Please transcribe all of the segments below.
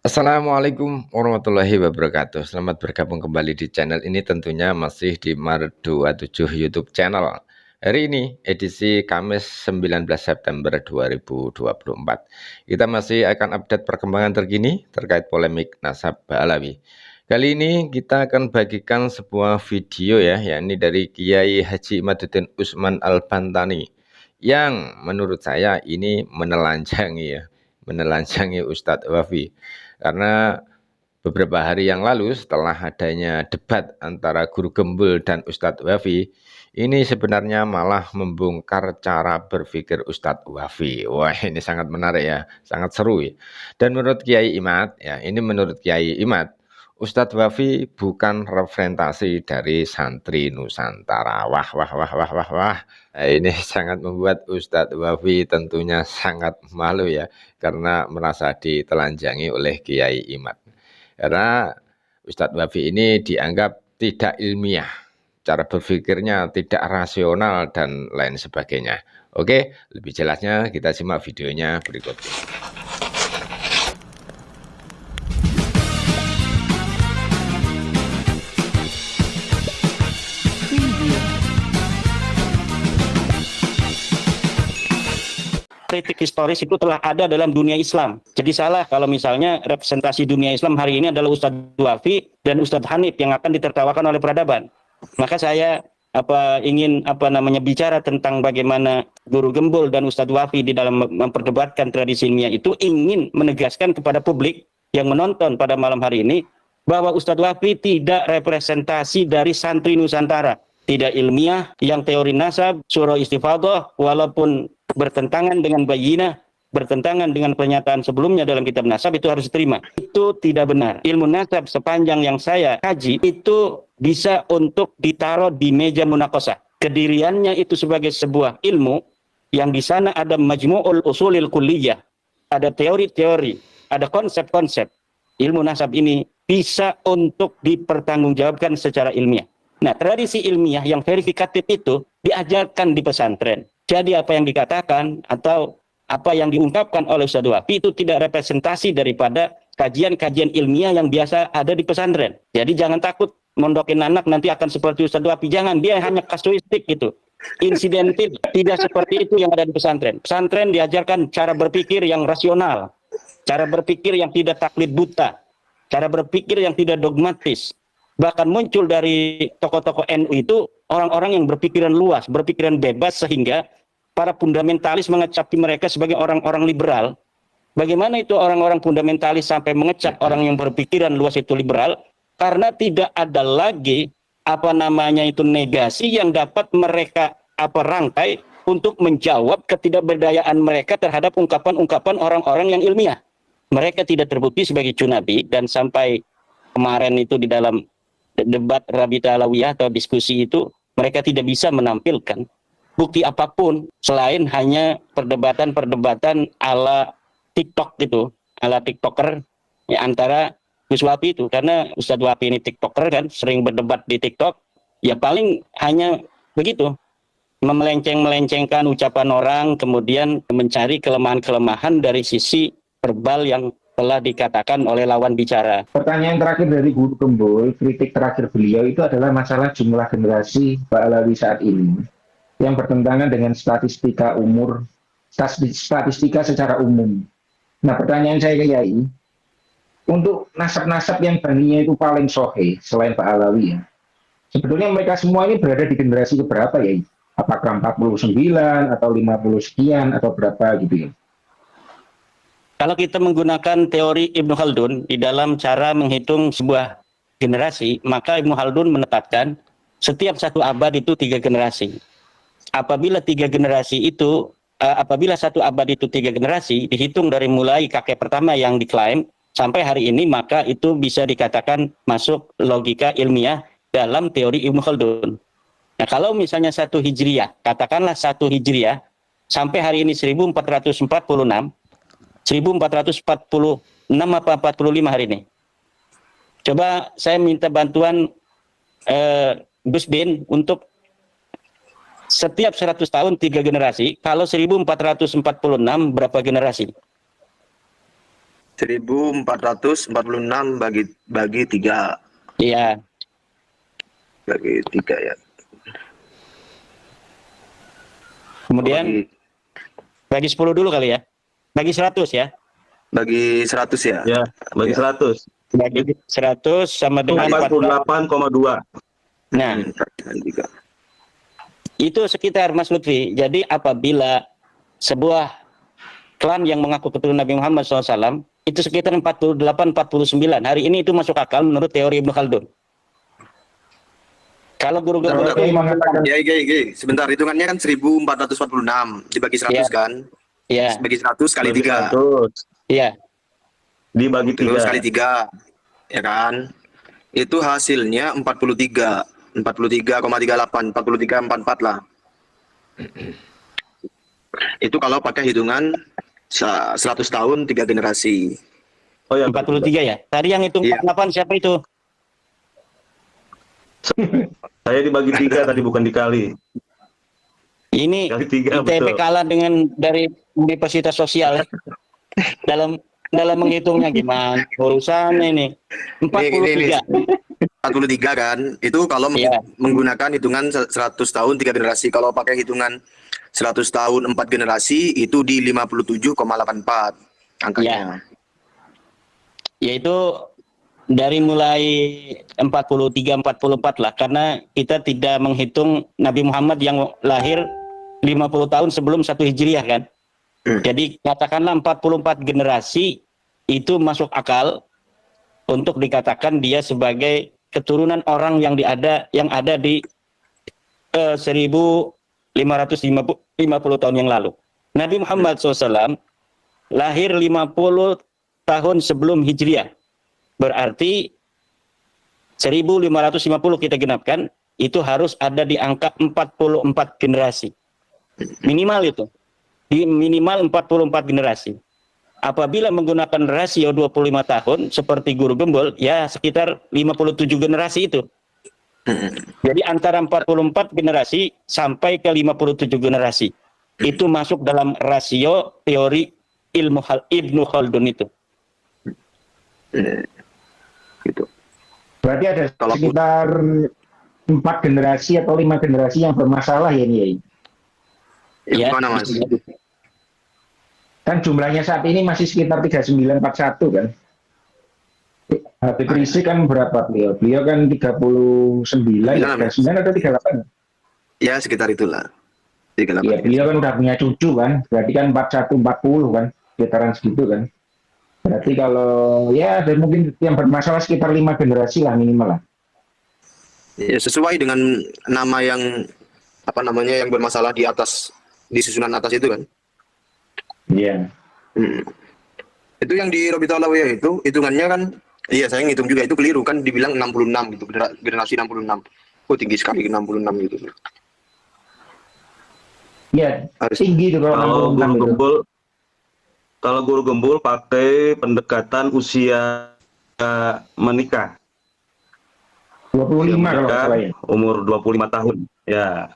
Assalamualaikum warahmatullahi wabarakatuh. Selamat bergabung kembali di channel ini, tentunya masih di Maret 27 YouTube channel. Hari ini edisi Kamis 19 September 2024. Kita masih akan update perkembangan terkini terkait polemik nasab Ba'alawi. Kali ini kita akan bagikan sebuah video yakni dari Kiai Haji Imaduddin Usman Al-Bantani yang menurut saya ini menelanjangi Ustadz Wafi. Karena beberapa hari yang lalu setelah adanya debat antara Guru Gembul dan Ustadz Wafi, ini sebenarnya malah membongkar cara berpikir Ustadz Wafi. Wah, ini sangat menarik ya, sangat seru ya. Dan menurut Kiai Imad, menurut Kiai Imad, Ustadz Wafi bukan representasi dari santri Nusantara. Wah, wah, wah, wah, wah, wah. Nah, ini sangat membuat Ustadz Wafi tentunya sangat malu ya, karena merasa ditelanjangi oleh Kiai Imad. Karena Ustadz Wafi ini dianggap tidak ilmiah, cara berpikirnya tidak rasional dan lain sebagainya. Oke, lebih jelasnya kita simak videonya berikut ini. Kritik historis itu telah ada dalam dunia Islam. Jadi salah kalau misalnya representasi dunia Islam hari ini adalah Ustadz Wafi dan Ustadz Hanif yang akan ditertawakan oleh peradaban. Maka saya ingin bicara tentang bagaimana Guru Gembul dan Ustadz Wafi di dalam memperdebatkan tradisi ilmiah itu ingin menegaskan kepada publik yang menonton pada malam hari ini bahwa Ustadz Wafi tidak representasi dari santri Nusantara, tidak ilmiah, yang teori nasab, surah istifadah, walaupun bertentangan dengan bayinah, bertentangan dengan pernyataan sebelumnya dalam kitab nasab, itu harus diterima. Itu tidak benar. Ilmu nasab sepanjang yang saya kaji itu bisa untuk ditaruh di meja munakosah. Kediriannya itu sebagai sebuah ilmu yang di sana ada majmu'ul usulil kulliyah, ada teori-teori, ada konsep-konsep. Ilmu nasab ini bisa untuk dipertanggungjawabkan secara ilmiah. Nah, tradisi ilmiah yang verifikatif itu diajarkan di pesantren. Jadi apa yang dikatakan atau apa yang diungkapkan oleh Ustadz Wafi itu tidak representasi daripada kajian-kajian ilmiah yang biasa ada di pesantren. Jadi jangan takut mondokin anak nanti akan seperti Ustadz Wafi. Jangan, dia hanya kasuistik gitu. Insidentil, tidak seperti itu yang ada di pesantren. Pesantren diajarkan cara berpikir yang rasional, cara berpikir yang tidak taklid buta, cara berpikir yang tidak dogmatis. Bahkan muncul dari tokoh-tokoh NU itu orang-orang yang berpikiran luas, berpikiran bebas, sehingga para fundamentalis mengecapi mereka sebagai orang-orang liberal. Bagaimana itu orang-orang fundamentalis sampai mengecap orang yang berpikiran luas itu liberal? Karena tidak ada lagi negasi yang dapat mereka rangkai untuk menjawab ketidakberdayaan mereka terhadap ungkapan-ungkapan orang-orang yang ilmiah. Mereka tidak terbukti sebagai cunabi, dan sampai kemarin itu di dalam debat Rabita Alawiyah atau diskusi itu mereka tidak bisa menampilkan bukti apapun selain hanya perdebatan-perdebatan ala TikTok gitu, ala TikToker ya, antara Gus Wafi itu, karena Ustadz Wafi ini TikToker kan, sering berdebat di TikTok, ya paling hanya begitu, melenceng-melencengkan ucapan orang, kemudian mencari kelemahan-kelemahan dari sisi verbal yang telah dikatakan oleh lawan bicara. Pertanyaan terakhir dari Guru Gembul, kritik terakhir beliau itu adalah masalah jumlah generasi Ba'alawi saat ini yang bertentangan dengan statistika secara umum. Nah, pertanyaan saya ke Yai, untuk nasab-nasab yang baninya itu paling soheh selain Ba'alawi ya, sebetulnya mereka semua ini berada di generasi keberapa Yai? Apakah 49 atau 50 sekian atau berapa gitu ya? Kalau kita menggunakan teori Ibnu Khaldun di dalam cara menghitung sebuah generasi, maka Ibnu Khaldun menetapkan setiap satu abad itu 3 generasi. Apabila satu abad itu 3 generasi, dihitung dari mulai kakek pertama yang diklaim sampai hari ini, maka itu bisa dikatakan masuk logika ilmiah dalam teori Ibnu Khaldun. Nah, kalau misalnya 1 Hijriah, katakanlah 1 Hijriah sampai hari ini 1446, 1446 apa 45 hari ini. Coba saya minta bantuan Gus Bin untuk setiap 100 tahun 3 generasi. Kalau 1446 berapa generasi? 1446 bagi 3. Iya. Bagi 3 ya. Kemudian bagi 10 dulu kali ya. Bagi 100 ya. Bagi 100 ya. Ya, bagi Ya. 100. Bagi 100 sama Itu dengan 48,2. Nah, Kalikan 3. itu sekitar Mas Lutfi. Jadi apabila sebuah klan yang mengaku keturunan Nabi Muhammad SAW itu sekitar 48-49. Hari ini itu masuk akal menurut teori Ibnu Khaldun. Kalau guru Kalau gembul Kiai mengatakan Ya, sebentar, hitungannya kan 1446 dibagi 100 Iya. kan? ya, Bagi 100 kali Bagi 3. 100. ya, Dibagi Terus 3. kali 3. Ya kan? Itu hasilnya 43,38, 43,44 lah. Itu kalau pakai hitungan 100 tahun 3 generasi. Oh ya, 43 ya. Tadi yang hitung Iya. 48 siapa itu? saya dibagi 3 tadi, bukan dikali. Ini Kali 3, ITB betul. kalah dengan dari Universitas Sosial ya. dalam menghitungnya gimana urusannya ini. 43. 43 kan? Itu kalau Iya. menggunakan hitungan 100 tahun 3 generasi. Kalau pakai hitungan 100 tahun 4 generasi itu di 57,84 angkanya. Yaitu dari mulai 43-44 lah, karena kita tidak menghitung Nabi Muhammad yang lahir 50 tahun sebelum 1 Hijriah kan. Jadi katakanlah 44 generasi itu masuk akal untuk dikatakan dia sebagai keturunan orang yang ada di 1550 tahun yang lalu. Nabi Muhammad SAW lahir 50 tahun sebelum Hijriah. Berarti 1550 kita genapkan, itu harus ada di angka 44 generasi. Minimal itu. Di minimal 44 generasi. Apabila menggunakan rasio 25 tahun seperti guru gembul, ya sekitar 57 generasi itu. Jadi antara 44 generasi sampai ke 57 generasi. Itu masuk dalam rasio teori ilmu Ibnu Khaldun itu. Gitu. berarti ada Kalau- sekitar 4 generasi atau 5 generasi yang bermasalah ya ini. Ya, Gimana Mas? Kan jumlahnya saat ini masih sekitar 3941 kan. Habib Rizik kan berapa beliau? Beliau kan 39, Iya, 39 atau 38? Ya sekitar itulah. 38. Iya, beliau kan udah punya cucu kan. Berarti kan 41, 40 kan. Sekitaran segitu kan. Berarti kalau ya ada mungkin yang bermasalah sekitar 5 generasi lah minimal lah. Ya, sesuai dengan nama yang yang bermasalah di atas, di susunan atas itu kan. Iya. Itu yang di Robita Alawiyah itu hitungannya kan, iya saya ngitung juga itu keliru kan, dibilang 66 gitu, generasi 66. Oh tinggi sekali 66 gitu. Iya, Harus- tinggi itu kalau 66 itu. Kalau guru gembul pakai pendekatan usia menikah. 25 kalau nggak salah ya. Umur 25 tahun. Ya.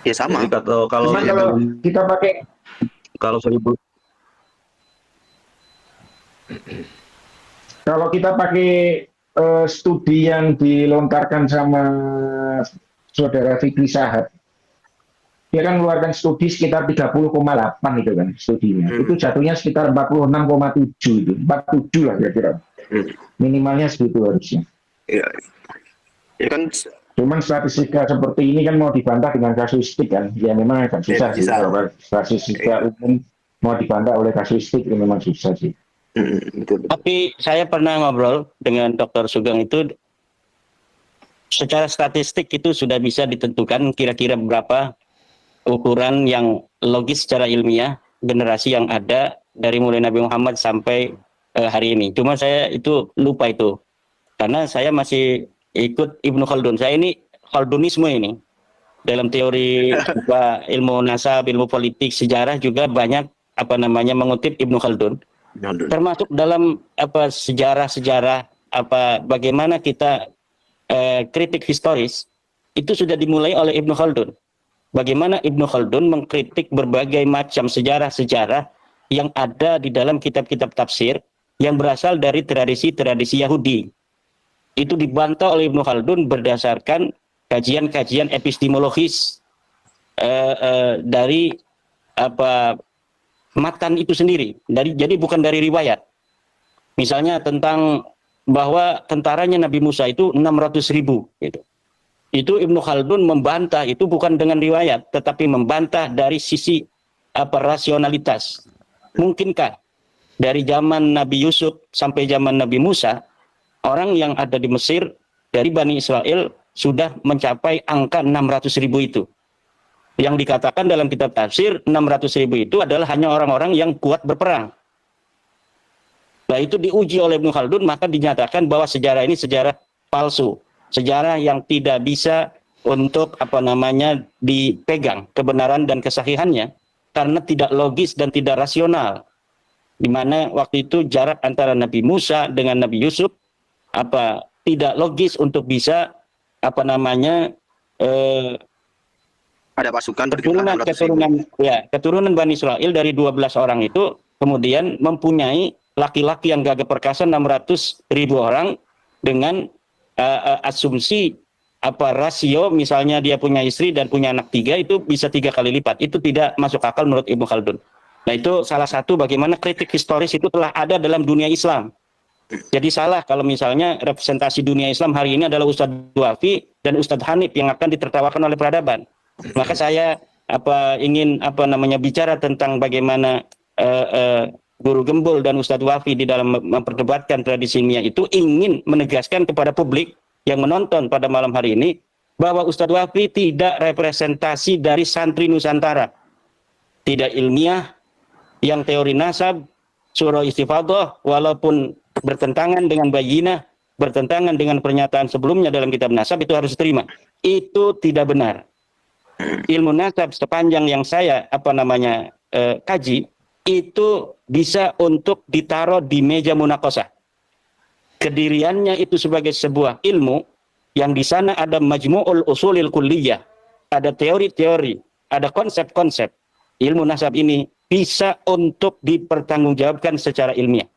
Ya sama. Jadi kalau Cuman kalau kita pakai kalau 1000 Kalau kita pakai studi yang dilontarkan sama saudara Fikri Sahab, dia kan mengeluarkan studi sekitar 30,8 itu kan studinya. Itu jatuhnya sekitar 46,7 itu, 47 lah kira-kira. Minimalnya segitu harusnya. Ya, ya kan Cuman statistika seperti ini kan mau dibantah dengan kasuistik kan, ya memang agak susah sih. bisa. Kalau statistika umum mau dibantah oleh kasuistik itu memang susah sih. betul. Tapi saya pernah ngobrol dengan Dr. Sugeng itu, secara statistik itu sudah bisa ditentukan kira-kira berapa ukuran yang logis secara ilmiah generasi yang ada dari mulai Nabi Muhammad sampai hari ini. Cuma saya itu lupa itu, karena saya masih ikut Ibnu Khaldun. Saya ini Khaldunisme ini. Dalam teori ilmu nasab, ilmu politik, sejarah juga banyak mengutip Ibnu Khaldun. Termasuk dalam sejarah-sejarah bagaimana kita kritik historis itu sudah dimulai oleh Ibnu Khaldun. Bagaimana Ibnu Khaldun mengkritik berbagai macam sejarah-sejarah yang ada di dalam kitab-kitab tafsir yang berasal dari tradisi-tradisi Yahudi. Itu dibantah oleh Ibnu Khaldun berdasarkan kajian-kajian epistemologis dari matan itu sendiri. Jadi bukan dari riwayat. Misalnya tentang bahwa tentaranya Nabi Musa itu 600.000 gitu. Itu Ibnu Khaldun membantah itu bukan dengan riwayat, tetapi membantah dari sisi rasionalitas. Mungkinkah dari zaman Nabi Yusuf sampai zaman Nabi Musa, orang yang ada di Mesir dari Bani Israel sudah mencapai angka 600.000 itu? Yang dikatakan dalam kitab tafsir 600.000 itu adalah hanya orang-orang yang kuat berperang. Nah, itu diuji oleh Ibnu Khaldun, maka dinyatakan bahwa sejarah ini sejarah palsu. Sejarah yang tidak bisa untuk dipegang kebenaran dan kesahihannya karena tidak logis dan tidak rasional. Di mana waktu itu jarak antara Nabi Musa dengan Nabi Yusuf tidak logis untuk bisa Ada pasukan keturunan Bani Israel dari 12 orang itu kemudian mempunyai laki-laki yang gagah perkasa 600.000 orang dengan asumsi rasio, misalnya dia punya istri dan punya anak 3, itu bisa 3 kali lipat. Itu tidak masuk akal menurut Ibnu Khaldun. Nah, itu salah satu bagaimana kritik historis itu telah ada dalam dunia Islam. Jadi salah kalau misalnya representasi dunia Islam hari ini adalah Ustadz Dwafi dan Ustadz Hanif yang akan ditertawakan oleh peradaban. Maka saya ingin bicara tentang bagaimana Guru Gembul dan Ustadz Dwafi di dalam memperdebatkan tradisi ilmiah itu ingin menegaskan kepada publik yang menonton pada malam hari ini bahwa Ustadz Dwafi tidak representasi dari santri Nusantara. Tidak ilmiah, yang teori nasab, surah istifadhah, walaupun bertentangan dengan bayinah, bertentangan dengan pernyataan sebelumnya dalam kitab nasab, itu harus diterima. Itu tidak benar. Ilmu nasab sepanjang yang saya kaji, itu bisa untuk ditaruh di meja munaqashah. Kediriannya itu sebagai sebuah ilmu yang di sana ada majmu'ul usulil kulliyah, ada teori-teori, ada konsep-konsep. Ilmu nasab ini bisa untuk dipertanggungjawabkan secara ilmiah.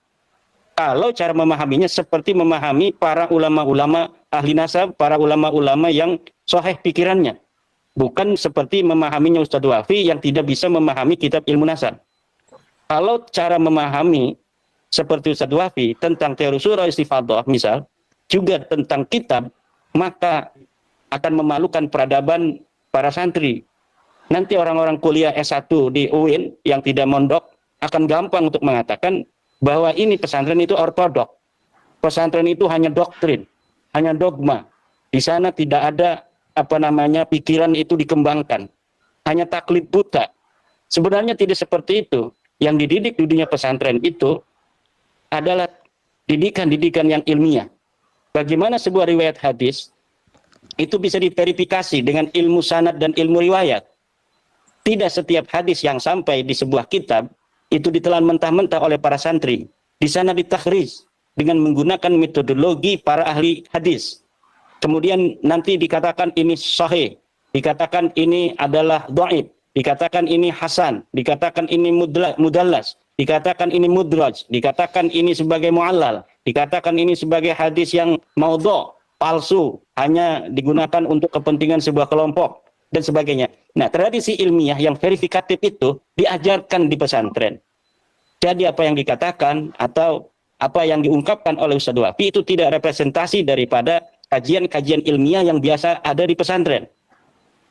Kalau cara memahaminya seperti memahami para ulama-ulama ahli nasab, para ulama-ulama yang sahih pikirannya. Bukan seperti memahaminya Ustadz Dwafi yang tidak bisa memahami kitab ilmu nasab. Kalau cara memahami seperti Ustadz Dwafi tentang teori surah istifadhah misal, juga tentang kitab, maka akan memalukan peradaban para santri. Nanti orang-orang kuliah S1 di UIN yang tidak mondok akan gampang untuk mengatakan bahwa ini pesantren itu ortodok. Pesantren itu hanya doktrin, hanya dogma. Di sana tidak ada pikiran itu dikembangkan. Hanya taklid buta. Sebenarnya tidak seperti itu. Yang dididik di dunia pesantren itu adalah didikan-didikan yang ilmiah. Bagaimana sebuah riwayat hadis itu bisa diverifikasi dengan ilmu sanad dan ilmu riwayat. Tidak setiap hadis yang sampai di sebuah kitab itu ditelan mentah-mentah oleh para santri. Di sana ditakhrij dengan menggunakan metodologi para ahli hadis. Kemudian nanti dikatakan ini sahih, dikatakan ini adalah dhaif, dikatakan ini hasan, dikatakan ini mudallas, dikatakan ini mudraj, dikatakan ini sebagai mu'allal, dikatakan ini sebagai hadis yang maudhu', palsu, hanya digunakan untuk kepentingan sebuah kelompok, dan sebagainya. Nah, tradisi ilmiah yang verifikatif itu diajarkan di pesantren. Jadi apa yang dikatakan atau apa yang diungkapkan oleh Ustadz Dwafi itu tidak representasi daripada kajian-kajian ilmiah yang biasa ada di pesantren.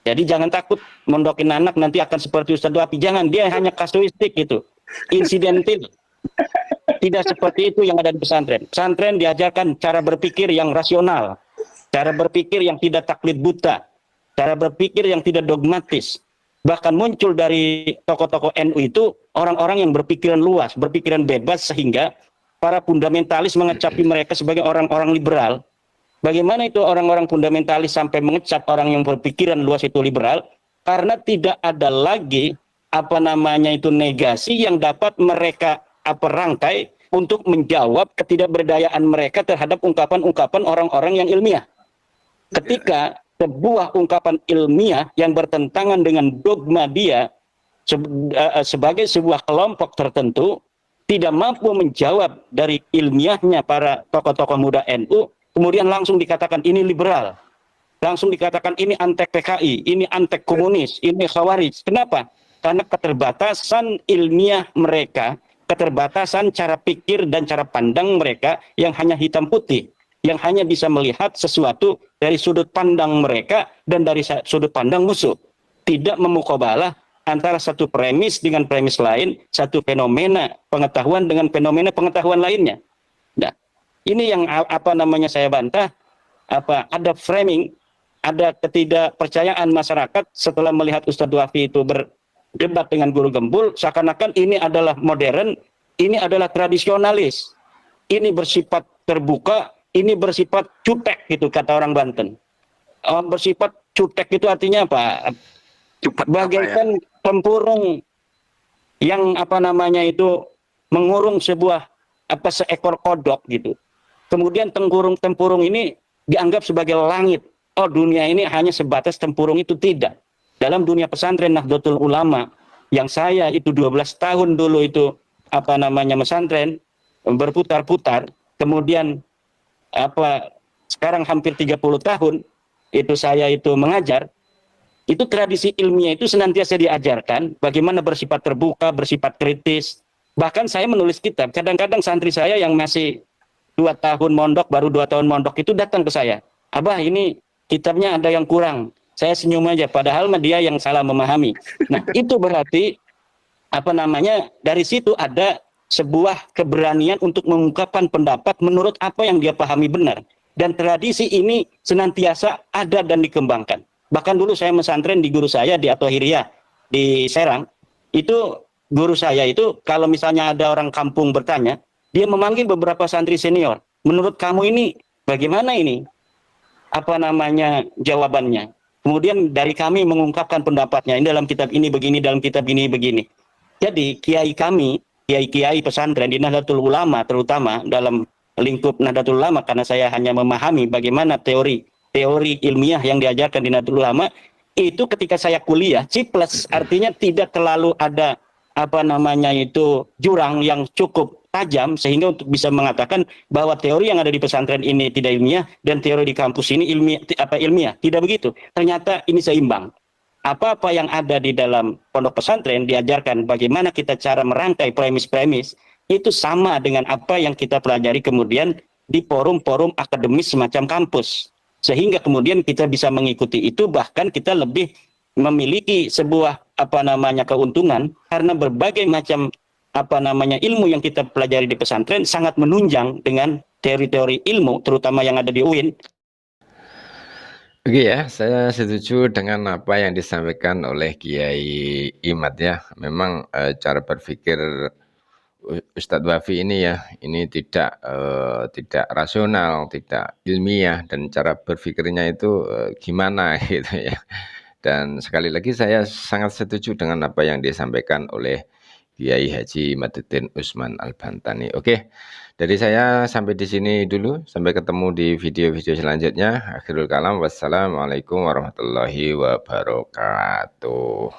Jadi jangan takut mondokin anak nanti akan seperti Ustadz Dwafi. Jangan, dia hanya kasuistik gitu. Insidentil. Tidak seperti itu yang ada di pesantren. Pesantren diajarkan cara berpikir yang rasional. Cara berpikir yang tidak taklid buta. Cara berpikir yang tidak dogmatis. Bahkan muncul dari tokoh-tokoh NU itu orang-orang yang berpikiran luas, berpikiran bebas, sehingga para fundamentalis mengecapi mereka sebagai orang-orang liberal. Bagaimana itu orang-orang fundamentalis sampai mengecap orang yang berpikiran luas itu liberal? Karena tidak ada lagi negasi yang dapat mereka rangkai untuk menjawab ketidakberdayaan mereka terhadap ungkapan-ungkapan orang-orang yang ilmiah. Ketika sebuah ungkapan ilmiah yang bertentangan dengan dogma dia sebagai sebuah kelompok tertentu tidak mampu menjawab dari ilmiahnya para tokoh-tokoh muda NU, kemudian langsung dikatakan ini liberal, langsung dikatakan ini antek PKI, ini antek komunis, ini khawarij. Kenapa? Karena keterbatasan ilmiah mereka, keterbatasan cara pikir dan cara pandang mereka yang hanya hitam putih, yang hanya bisa melihat sesuatu dari sudut pandang mereka dan dari sudut pandang musuh. Tidak memukobalah antara satu premis dengan premis lain, satu fenomena pengetahuan dengan fenomena pengetahuan lainnya. Nah, ini yang saya bantah, ada framing, ada ketidakpercayaan masyarakat setelah melihat Ustadz Wafi itu berdebat dengan guru gembul, seakan-akan ini adalah modern, ini adalah tradisionalis, ini bersifat terbuka, ini bersifat cutek gitu kata orang Banten. Bersifat cutek itu artinya apa? Bagaikan tempurung yang mengurung seekor kodok gitu. Kemudian tempurung ini dianggap sebagai langit. Oh, dunia ini hanya sebatas tempurung itu. Tidak. Dalam dunia pesantren Nahdlatul Ulama yang saya itu 12 tahun dulu itu pesantren berputar-putar, kemudian sekarang hampir 30 tahun itu saya itu mengajar. Itu tradisi ilmiah itu senantiasa diajarkan bagaimana bersifat terbuka, bersifat kritis. Bahkan saya menulis kitab, kadang-kadang santri saya yang masih 2 tahun mondok, baru 2 tahun mondok itu datang ke saya. Abah, ini kitabnya ada yang kurang. Saya senyum aja, padahal dia yang salah memahami. Nah, itu berarti dari situ ada sebuah keberanian untuk mengungkapkan pendapat menurut apa yang dia pahami benar. Dan tradisi ini senantiasa ada dan dikembangkan. Bahkan dulu saya mesantren di guru saya di Atohiriyah di Serang, itu guru saya itu kalau misalnya ada orang kampung bertanya, dia memanggil beberapa santri senior. Menurut kamu ini bagaimana ini? Jawabannya. Kemudian dari kami mengungkapkan pendapatnya. Ini dalam kitab ini begini, dalam kitab ini begini. Jadi kiai kami, kiai-kiai pesantren di Nahdlatul Ulama terutama dalam lingkup Nahdlatul Ulama, karena saya hanya memahami bagaimana teori ilmiah yang diajarkan di Nahdlatul Ulama, itu ketika saya kuliah, C+, artinya tidak terlalu ada jurang yang cukup tajam sehingga untuk bisa mengatakan bahwa teori yang ada di pesantren ini tidak ilmiah dan teori di kampus ini ilmiah. Tidak begitu. Ternyata ini seimbang. Apa-apa yang ada di dalam pondok pesantren diajarkan bagaimana kita cara merangkai premis-premis itu sama dengan apa yang kita pelajari kemudian di forum-forum akademis semacam kampus. Sehingga kemudian kita bisa mengikuti itu, bahkan kita lebih memiliki sebuah keuntungan karena berbagai macam ilmu yang kita pelajari di pesantren sangat menunjang dengan teori-teori ilmu terutama yang ada di UIN. Oke ya, saya setuju dengan apa yang disampaikan oleh Kiai Imad ya. Memang cara berpikir Ustadz Wafi ini ya, ini tidak rasional, tidak ilmiah, dan cara berpikirnya itu gimana gitu ya. Dan sekali lagi saya sangat setuju dengan apa yang disampaikan oleh Kiai Haji Imaduddin Usman Al-Bantani. Oke, dari saya sampai di sini dulu. Sampai ketemu di video-video selanjutnya. Akhirul kalam, wassalamualaikum warahmatullahi wabarakatuh.